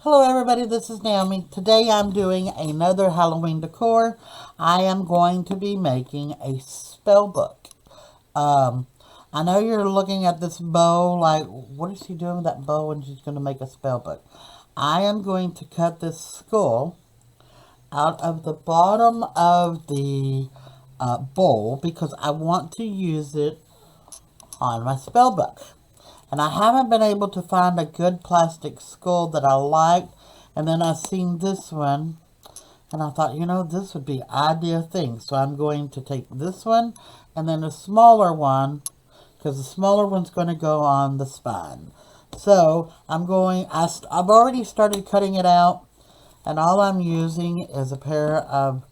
Hello everybody, this is Naomi. Today I'm doing another Halloween decor. I am going to be making a spell book. Um, I know you're looking at this bow like, what is she doing with that bow when she's going to make a spell book? I am going to cut this skull out of the bottom of the bowl because I want to use it on my spell book. And I haven't been able to find a good plastic skull that I liked. And then I seen this one. And I thought, this would be ideal thing. So I'm going to take this one and then a smaller one. Because the smaller one's going to go on the spine. So I've already started cutting it out. And all I'm using is a pair of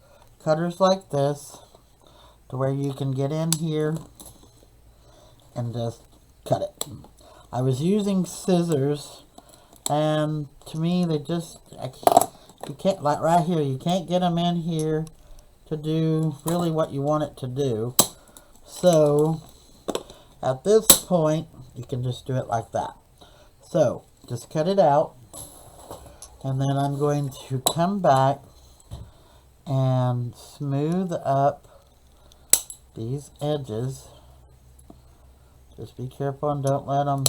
cutters like this. To where you can get in here and just cut it. I was using scissors, and to me, you can't, like right here, you can't get them in here to do really what you want it to do. So, at this point, you can just do it like that. So, just cut it out, and then I'm going to come back and smooth up these edges. Just be careful and don't let them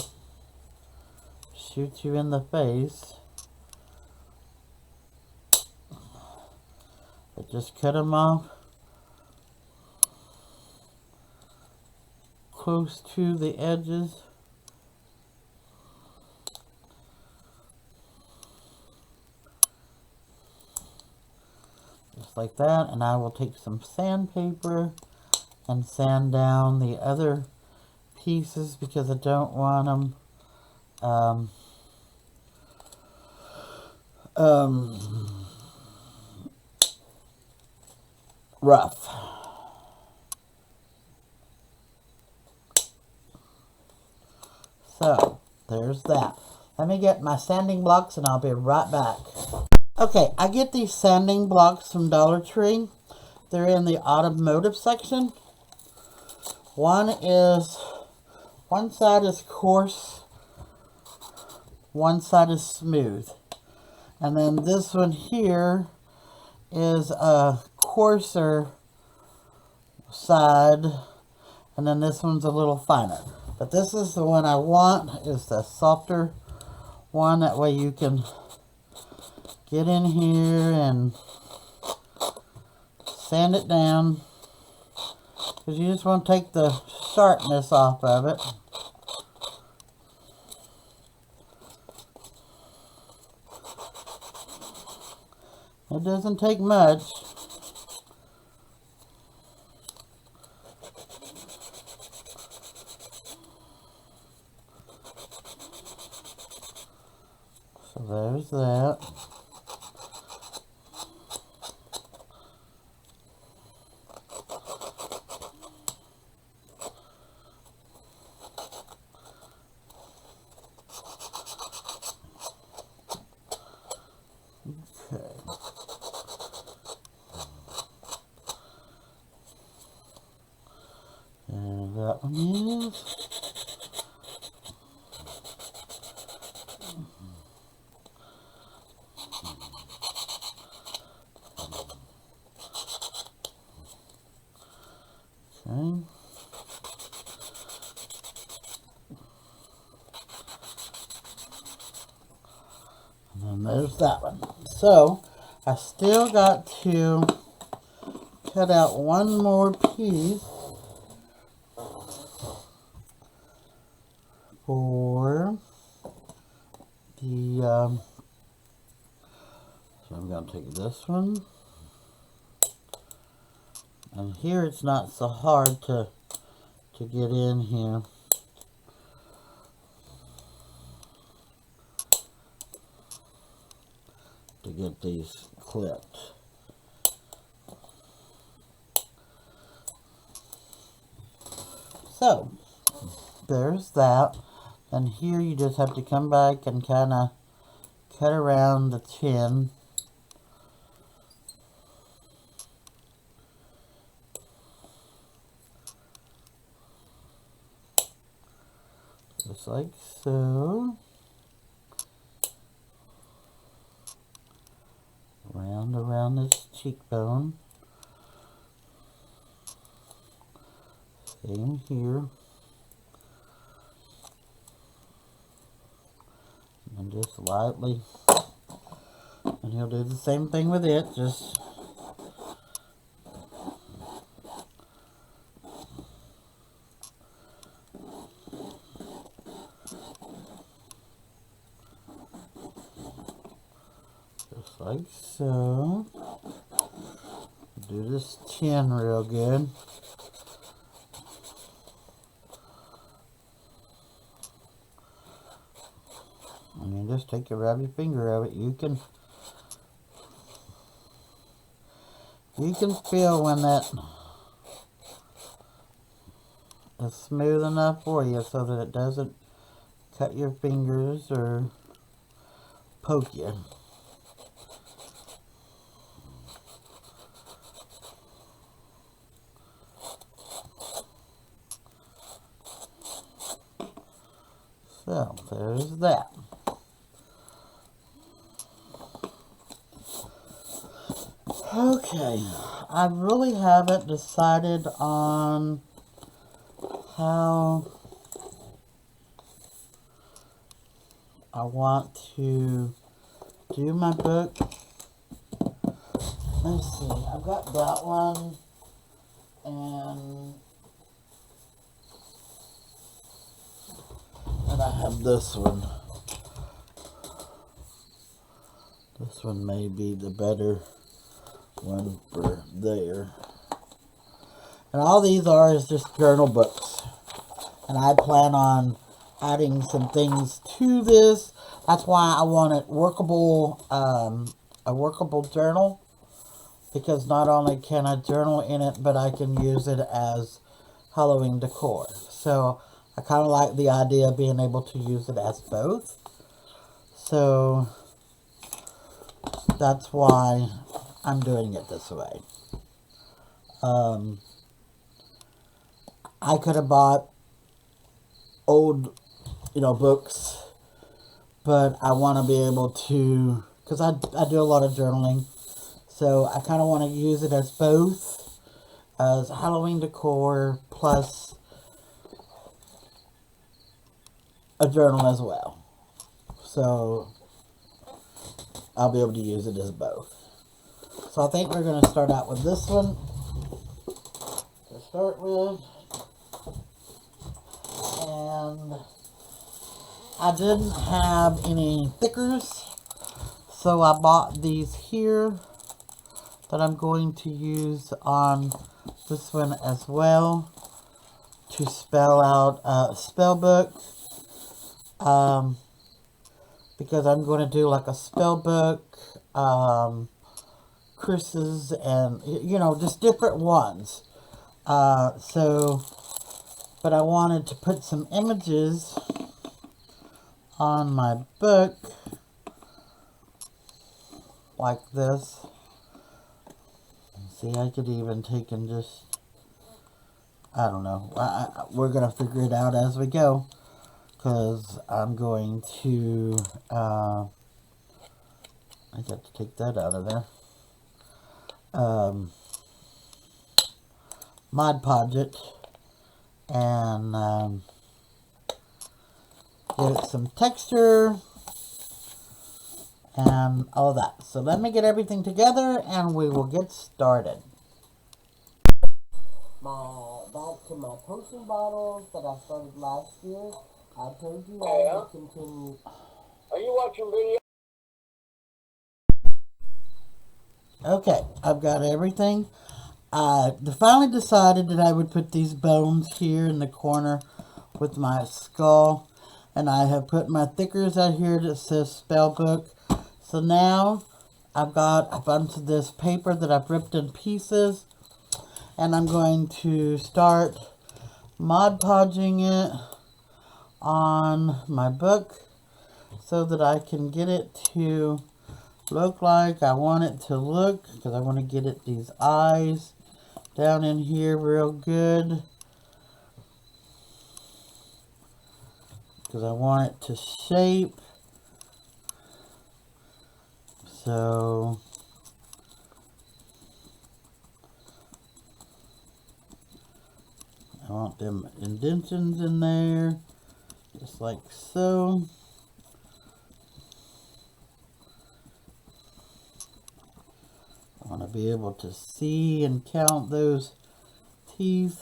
shoot you in the face. But just cut them off close to the edges. Just like that. And I will take some sandpaper and sand down the other pieces because I don't want them rough. So, there's that. Let me get my sanding blocks and I'll be right back. Okay, I get these sanding blocks from Dollar Tree. They're in the automotive section. One side is coarse, one side is smooth. And then this one here is a coarser side, and then this one's a little finer. But this is the one I want, is the softer one. That way you can get in here and sand it down. Because you just want to take the sharpness off of it. It doesn't take much. So there's that. Okay. And that one is. Okay. And then there's that one. So, I still got to cut out one more piece for the, so I'm going to take this one. And here it's not so hard to get in here. To get these clipped. So, there's that. And here you just have to come back and kind of cut around the chin. Just like so. and around this cheekbone. Same here. And just lightly. And he'll do the same thing with it, just like so. Do this chin real good. And you just take rub your finger of it. You can feel when that is smooth enough for you so that it doesn't cut your fingers or poke you. So, there's that. Okay, I really haven't decided on how I want to do my book. Let's see, I've got that one, and I have this one. This one may be the better one for there. And all these are is just journal books. And I plan on adding some things to this. That's why I want it workable, a workable journal. Because not only can I journal in it, but I can use it as Halloween decor. So I kind of like the idea of being able to use it as both. So that's why I'm doing it this way. I could have bought old, books, but I want to be able to, because I do a lot of journaling, so I kind of want to use it as both, as Halloween decor plus a journal as well. So I'll be able to use it as both. So I think we're going to start out with this one to start with. And I didn't have any thickers, so I bought these here that I'm going to use on this one as well to spell out a spell book. Because I'm going to do like a spell book, Chris's, and just different ones. But I wanted to put some images on my book like this. See, I could even take and just, I don't know. We're going to figure it out as we go. Because I'm going to, I got to take that out of there. Mod Podge it. And give it some texture. And all that. So let me get everything together and we will get started. Back to my potion bottles that I started last year. I told you I would continue. Are you watching video? Okay, I've got everything. I finally decided that I would put these bones here in the corner with my skull. And I have put my thickers out here that says spell book. So now I've got a bunch of this paper that I've ripped in pieces. And I'm going to start Mod Podging it on my book so that I can get it to look like I want it to look, because I want to get it these eyes down in here real good, because I want it to shape. So I want them indentions in there, just like so. I want to be able to see and count those teeth.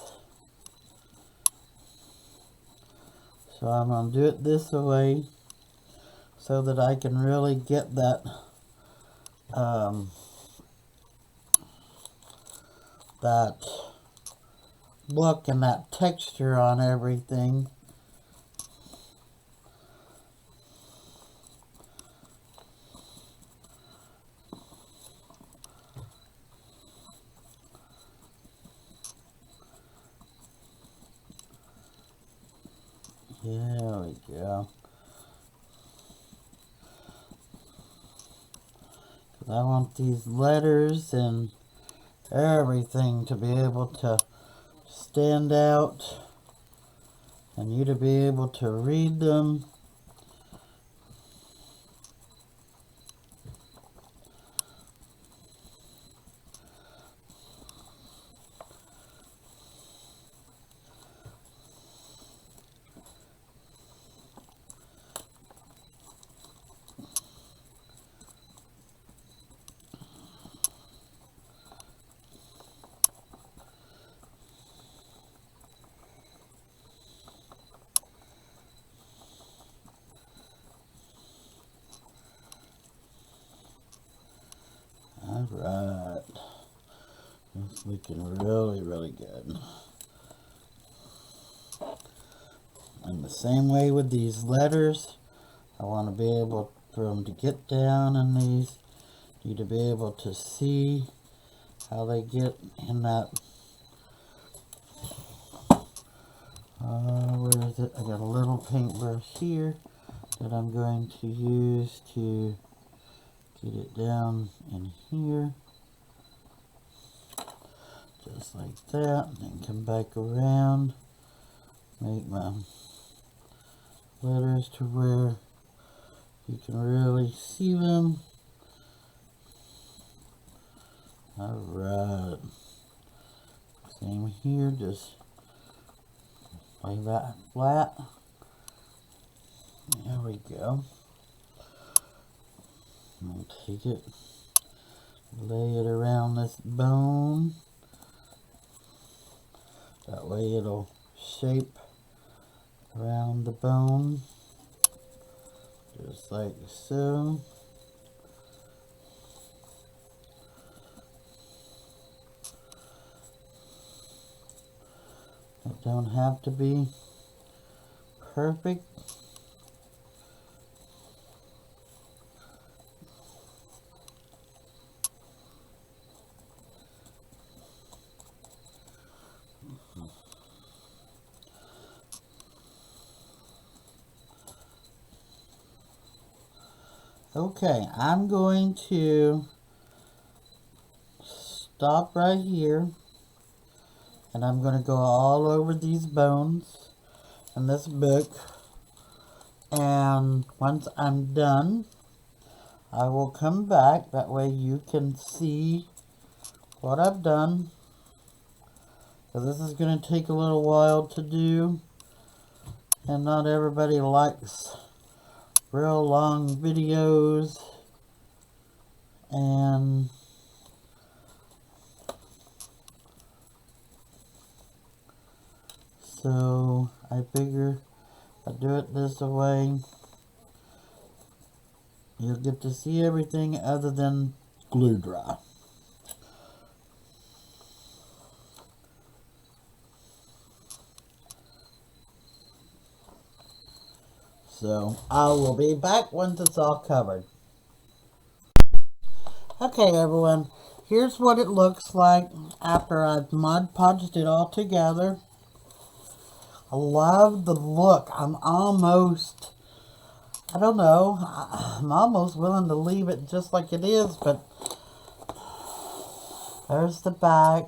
So I'm going to do it this way so that I can really get that that look and that texture on everything. There we go. 'Cause I want these letters and everything to be able to stand out and you to be able to read them. Alright, it's looking really, really good. And the same way with these letters, I want to be able for them to get down in these, you to be able to see how they get in that. Where is it? I got a little paintbrush here that I'm going to use to get it down in here, just like that, and then come back around, make my letters to where you can really see them. Alright, same here, just lay that flat. There we go. I'll take it, lay it around this bone. That way it'll shape around the bone, just like so. It don't have to be perfect. Okay, I'm going to stop right here, and I'm going to go all over these bones in this book, and once I'm done, I will come back. That way you can see what I've done, because this is going to take a little while to do, and not everybody likes real long videos, and so I figure if I do it this way, you'll get to see everything other than glue dry. So I will be back once it's all covered. Okay, everyone, here's what it looks like after I've Mod Podged it all together. I love the look. I'm almost, I don't know, I'm almost willing to leave it just like it is, but there's the back.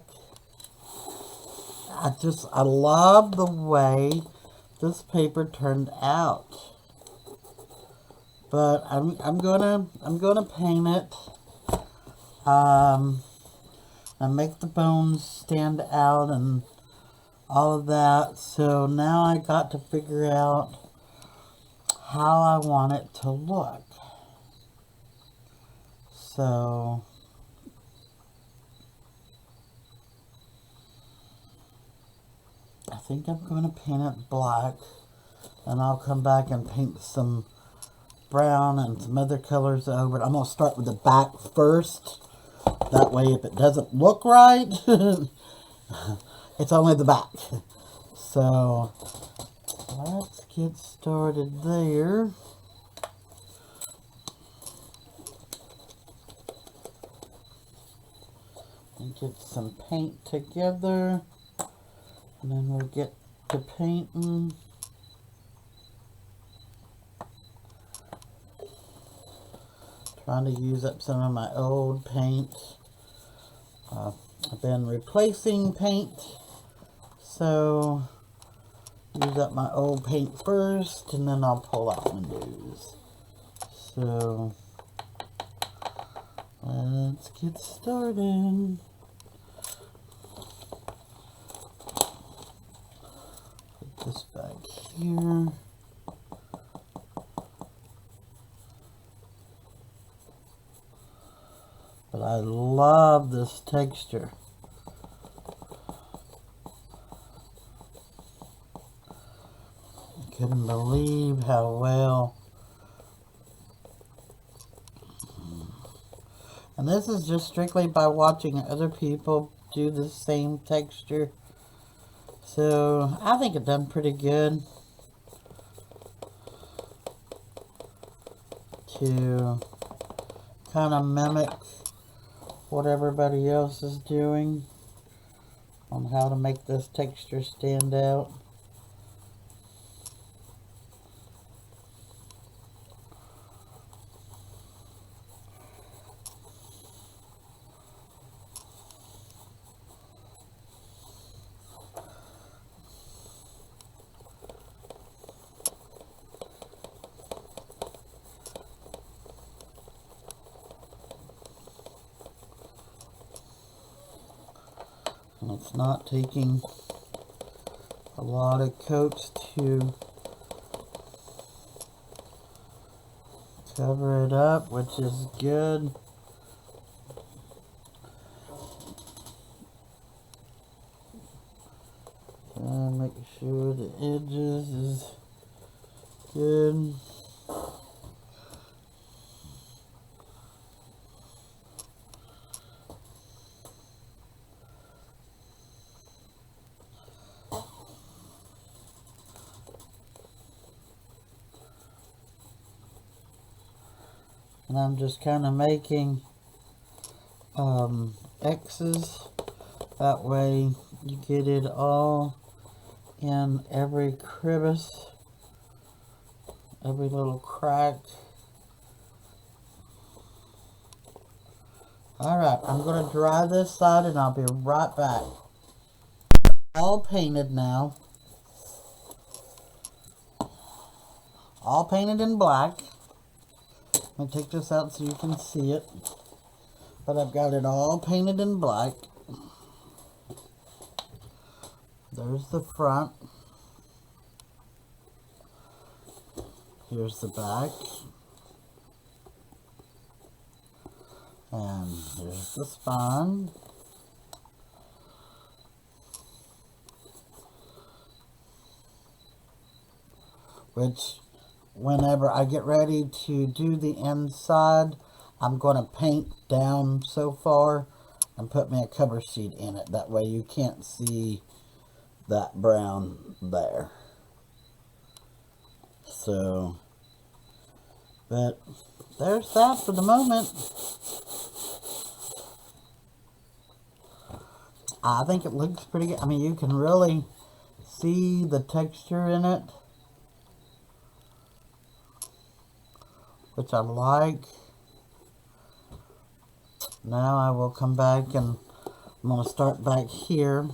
I love the way this paper turned out. But I'm gonna paint it, and make the bones stand out and all of that. So now I got to figure out how I want it to look. So I think I'm going to paint it black, and I'll come back and paint some brown and some other colors over it. I'm going to start with the back first. That way if it doesn't look right, it's only the back. So let's get started there. And get some paint together. And then we'll get to painting. Trying to use up some of my old paint. I've been replacing paint. So use up my old paint first, and then I'll pull out my news. So let's get started. Put this back here. But I love this texture. I couldn't believe how well. And this is just strictly by watching other people do the same texture. So I think it done pretty good to kind of mimic what everybody else is doing on how to make this texture stand out. And it's not taking a lot of coats to cover it up, which is good. And make sure the edges is good. And I'm just kind of making X's. That way you get it all in every crevice, every little crack. Alright, I'm going to dry this side and I'll be right back. All painted now. All painted in black. Let me take this out so you can see it. But I've got it all painted in black. There's the front. Here's the back. And here's the spine. Which, whenever I get ready to do the inside, I'm going to paint down so far and put me a cover sheet in it. That way you can't see that brown there. So, but there's that for the moment. I think it looks pretty good. I mean, you can really see the texture in it, which I like. Now I will come back and I'm going to start back here.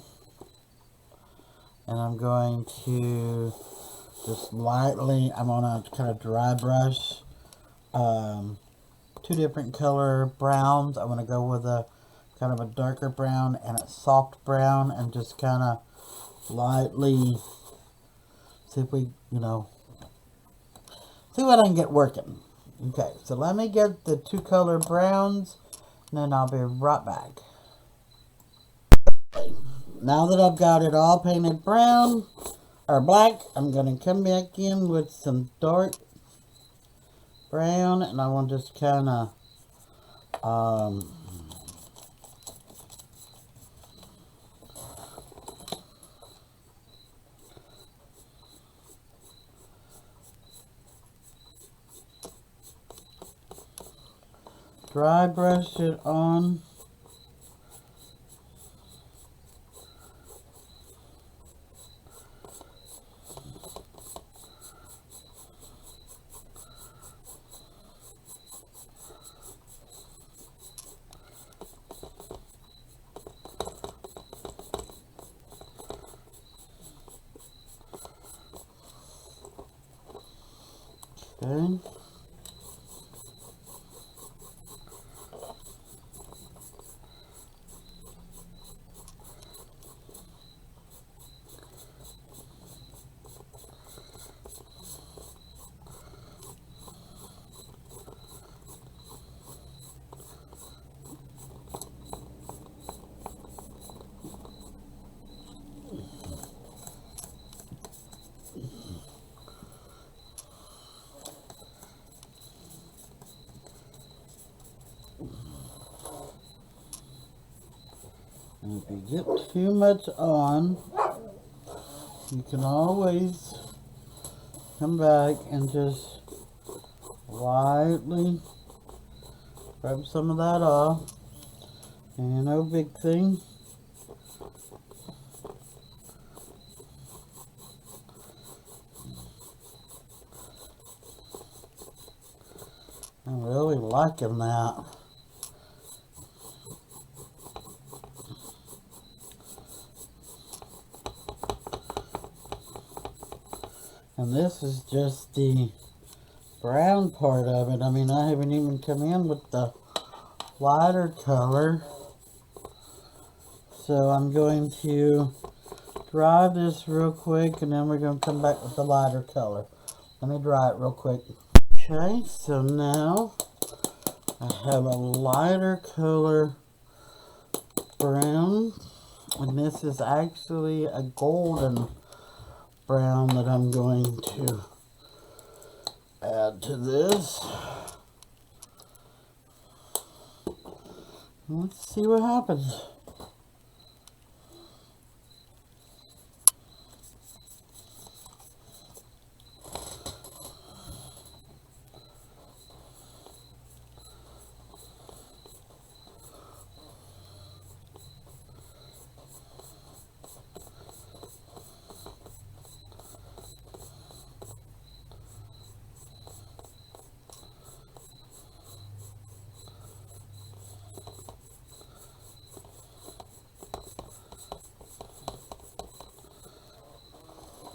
And I'm going to just lightly, I'm going to kind of dry brush 2 different color browns. I'm going to go with a kind of a darker brown and a soft brown and just kind of lightly. See if we, see what I can get working. Okay, so let me get the two color browns, and then I'll be right back. Okay, now that I've got it all painted brown, or black, I'm going to come back in with some dark brown, and I want to just kind of, dry brush it on. Okay. And if you get too much on, you can always come back and just lightly rub some of that off. And no big thing. I'm really liking that. And this is just the brown part of it. I mean, I haven't even come in with the lighter color. So I'm going to dry this real quick, and then we're going to come back with the lighter color. Let me dry it real quick. Okay, so now I have a lighter color brown, and this is actually a golden brown that I'm going to add to this. Let's see what happens.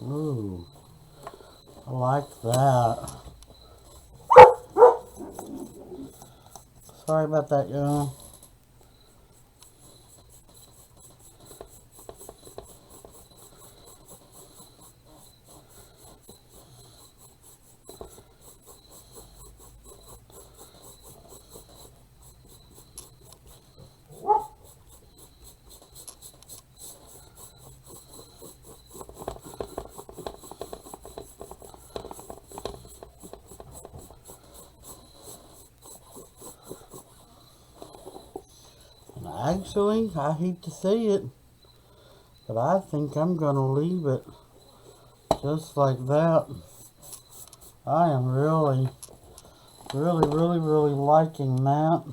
Ooh, I like that. Sorry about that, y'all. Actually, I hate to say it, but I think I'm going to leave it just like that. I am really liking that.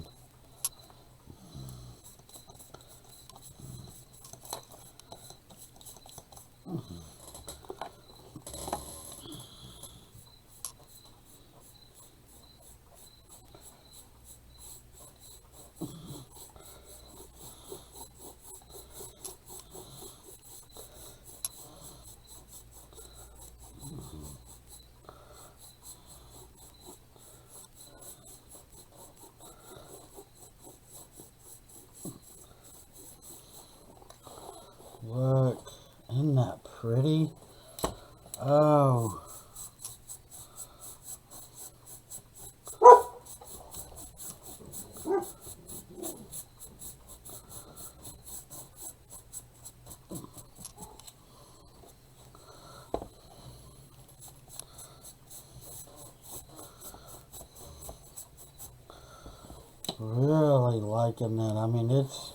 really liking that. I mean, it's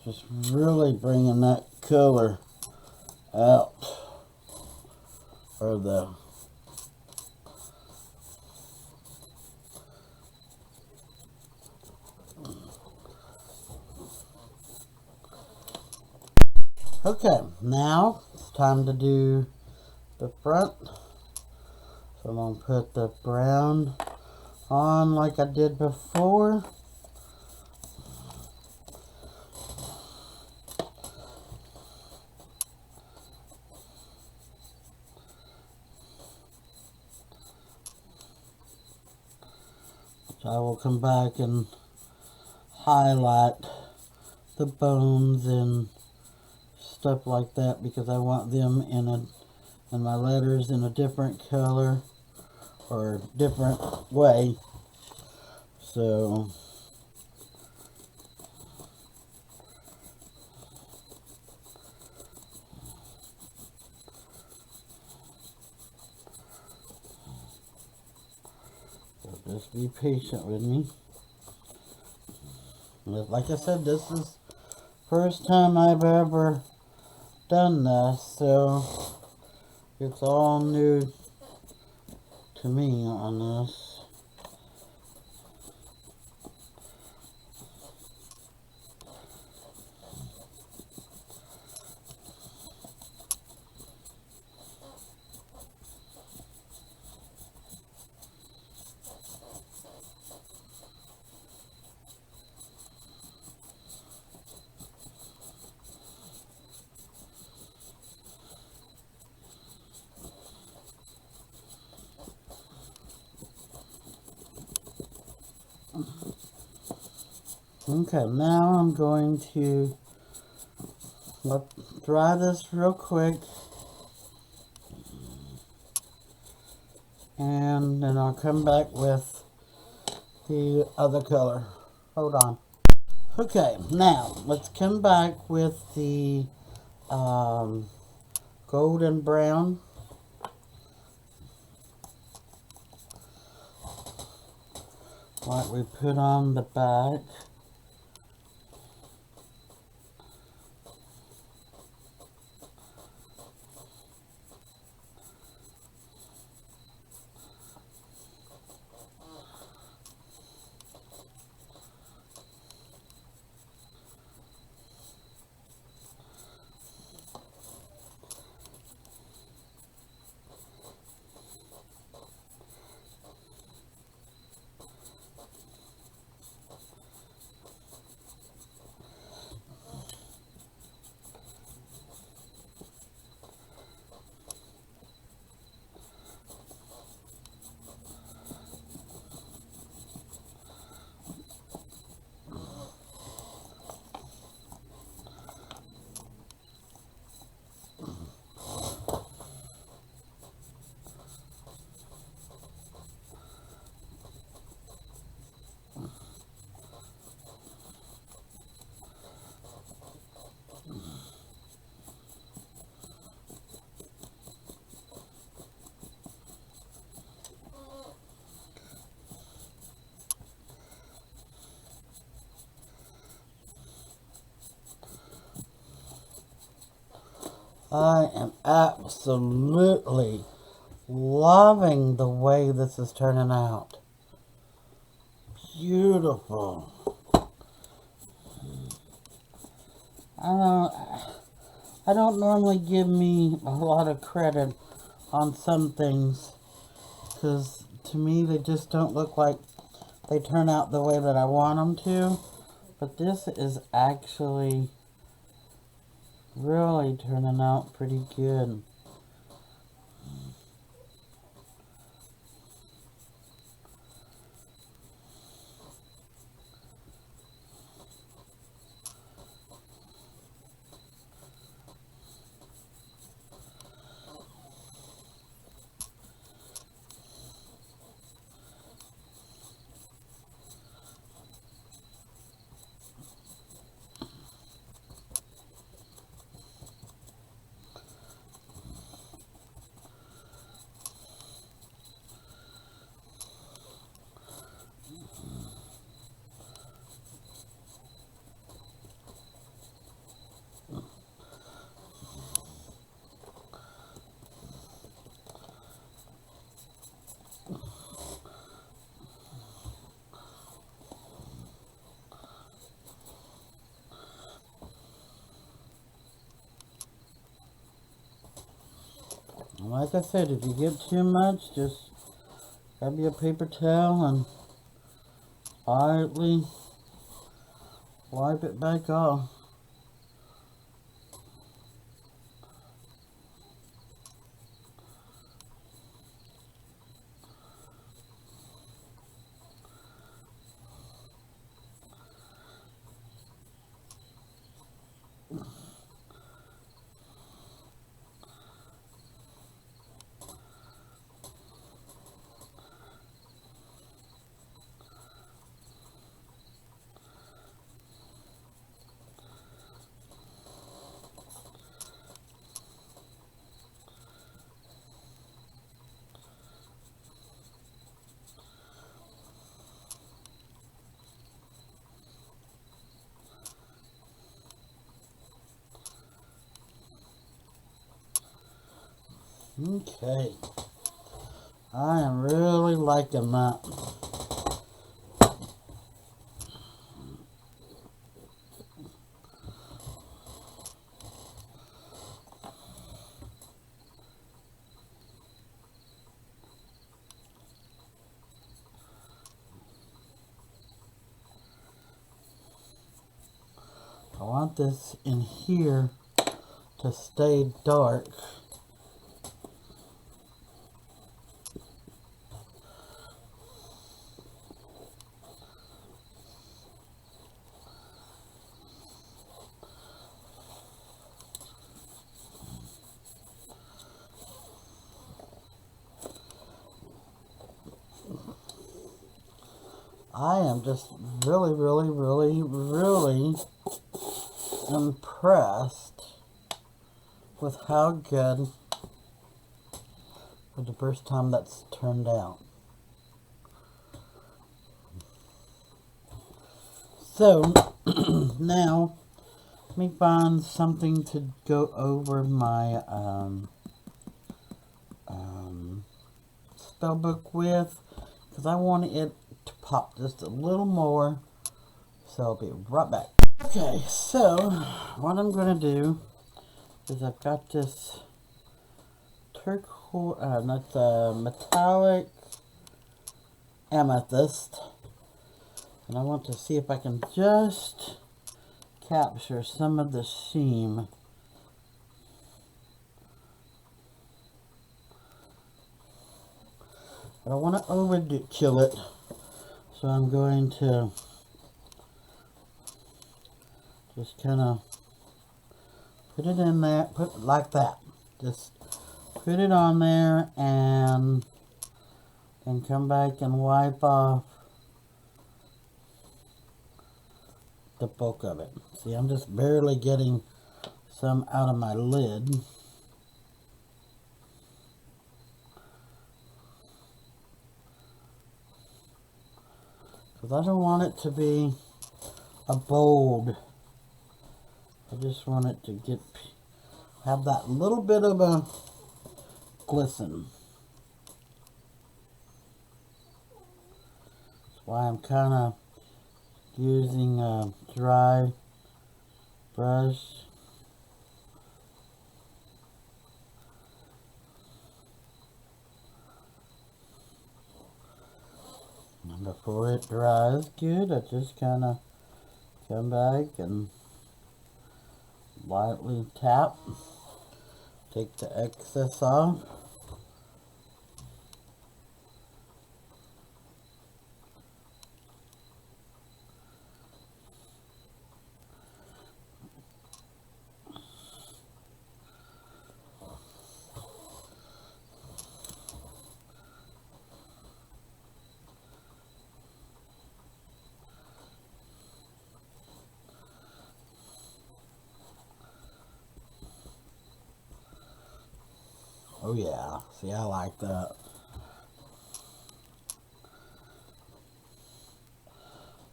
just really bringing that color out. Or the okay, now it's time to do the front. So I'm going to put the brown on like I did before. So I will come back and highlight the bones and stuff like that because I want them in my letters in a different color or different way. So just be patient with me. Like I said, this is the first time I've ever done this, so it's all new to me on this. Okay, now I'm going to dry this real quick, and then I'll come back with the other color. Hold on. Okay, now let's come back with the golden brown. Like we put on the back. I am absolutely loving the way this is turning out. Beautiful. I don't normally give me a lot of credit on some things because to me they just don't look like they turn out the way that I want them to. But this is actually really turning out pretty good. like I said, if you get too much, just grab your paper towel and lightly wipe it back off. Okay, I am really liking that. I want this in here to stay dark. I am just really, really, really, really impressed with how good for the first time that's turned out. So now let me find something to go over my spell book with, because I want it to pop just a little more. So I'll be right back. Okay, so what I'm going to do is I've got this turquoise, metallic amethyst, and I want to see if I can just capture some of the sheen. But I want to overkill it, so I'm going to just kind of put it in there, put it like that. Just put it on there and then come back and wipe off the bulk of it. See, I'm just barely getting some out of my lid. Because I don't want it to be a bold. I just want it to have that little bit of a glisten. That's why I'm kind of using a dry brush. And before it dries good, I just kind of come back and lightly tap, take the excess off. Oh yeah, see, I like that.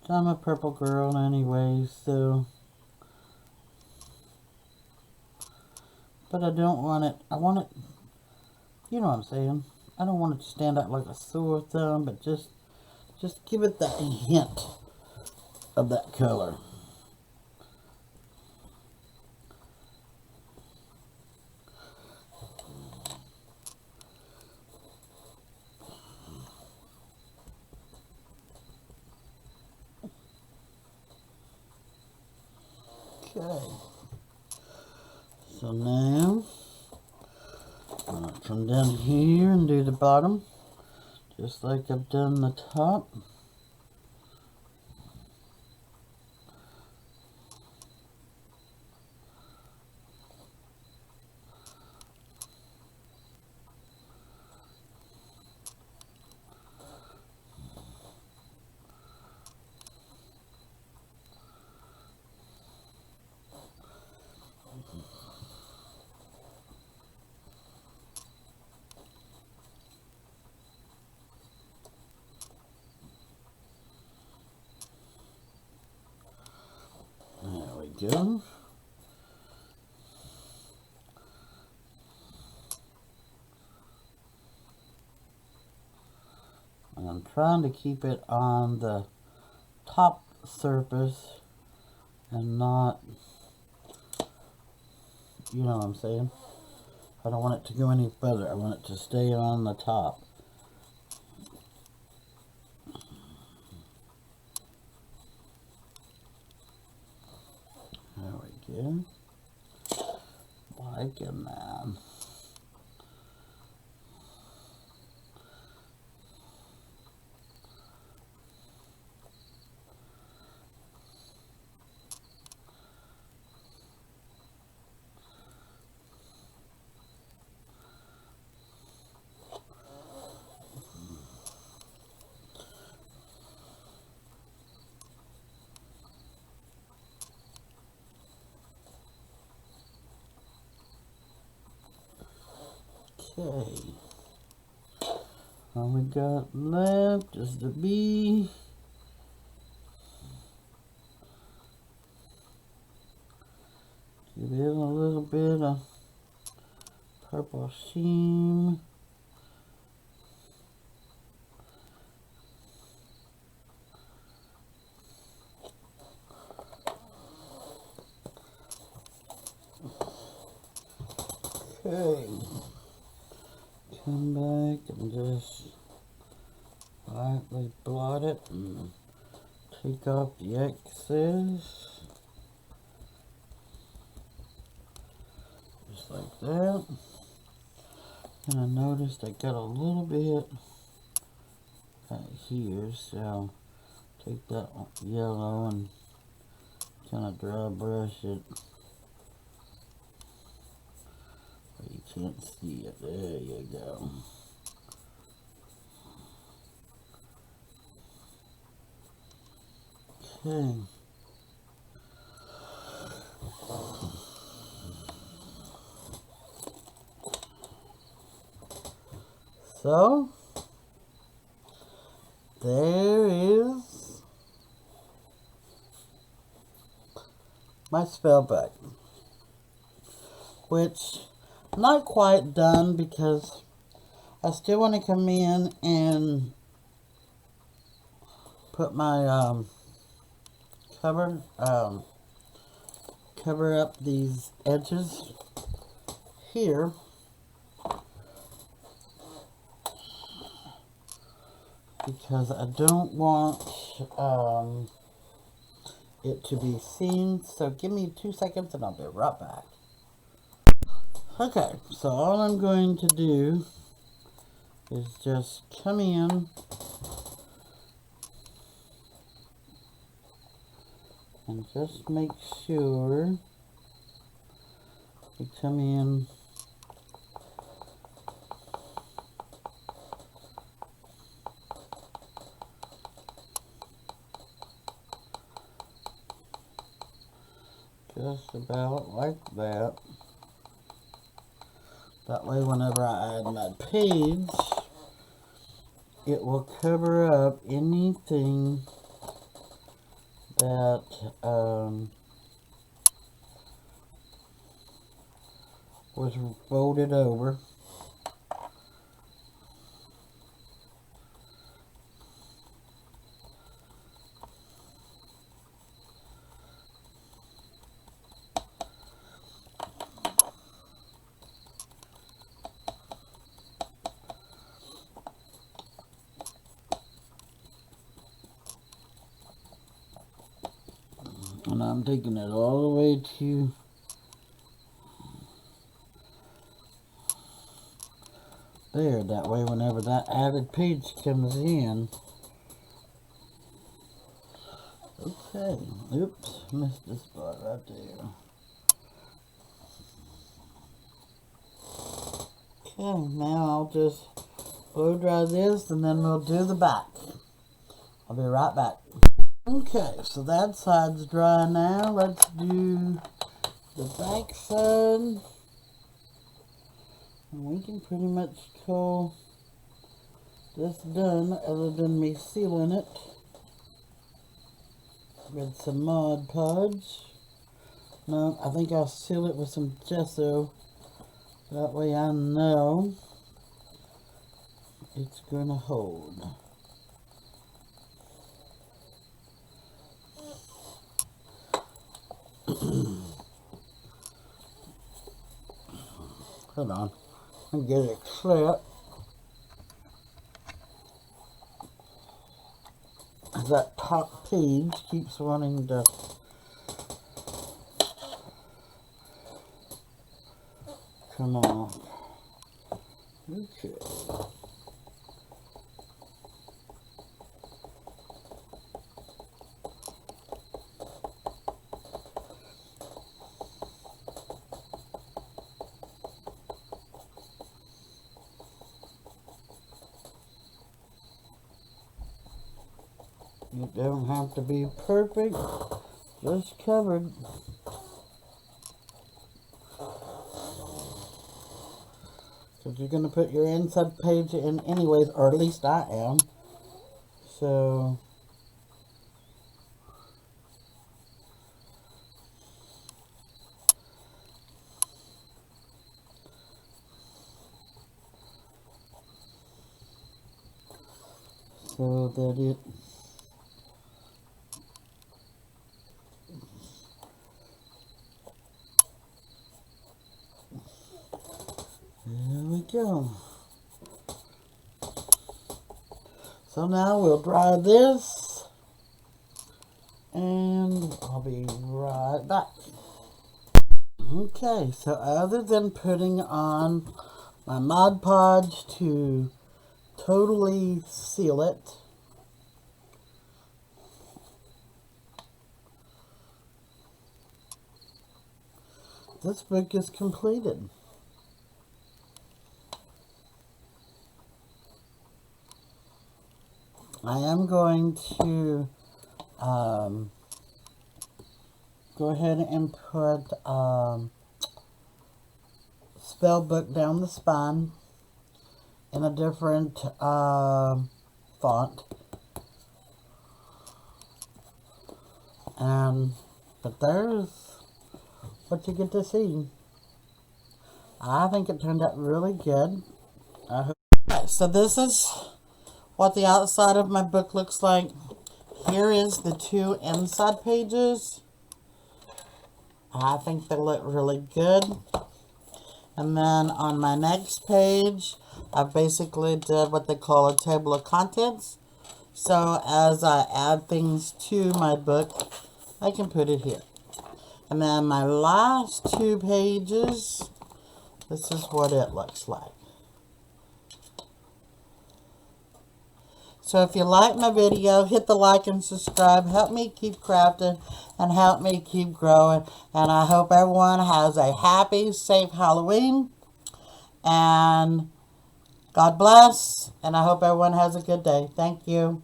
So I'm a purple girl anyway, so. But I don't want it, I want it, you know what I'm saying. I don't want it to stand out like a sore thumb, but just give it that hint of that color. Okay. So now, I'm going to come down here and do the bottom, just like I've done the top. There we go. And I'm trying to keep it on the top surface and not, you know what I'm saying? I don't want it to go any further. I want it to stay on the top. There we go. Liking that. Okay. All we got left is the bee. Give it a little bit of purple seam. Okay. Come back and just lightly blot it and take off the excess. Just like that. And I noticed I got a little bit right here, so take that yellow and kind of dry brush it. But you can't see it. There you go. Okay. So, there is my spell book, which I'm not quite done because I still want to come in and put my cover up these edges here. Because I don't want it to be seen. So give me 2 seconds and I'll be right back. Okay, so all I'm going to do is just come in and just make sure you come in just about like that. That way whenever I add my page, it will cover up anything that was folded over. And I'm taking it all the way to there. That way, whenever that added page comes in. Okay. Oops. Missed the spot right there. Okay. Now I'll just blow dry this and then we'll do the back. I'll be right back. Okay, so that side's dry now. Let's do the back side. And we can pretty much call this done other than me sealing it with some Mod Podge. No, I think I'll seal it with some gesso. That way I know it's gonna hold. Hold on, and get it set. That top page keeps wanting to come off. Okay. It don't have to be perfect, just covered. Because you're going to put your inside page in anyways, or at least I am. So that it there we go. So now we'll dry this and I'll be right back. Okay, so other than putting on my Mod Podge to totally seal it, this book is completed. I am going to go ahead and put spell book down the spine in a different font. But there's what you get to see. I think it turned out really good. I hope. Okay, so this is what the outside of my book looks like. Here is the two inside pages. I think they look really good. And then on my next page, I basically did what they call a table of contents. So as I add things to my book, I can put it here. And then my last two pages, this is what it looks like. So if you like my video, hit the like and subscribe. Help me keep crafting and help me keep growing. And I hope everyone has a happy, safe Halloween. And God bless. And I hope everyone has a good day. Thank you.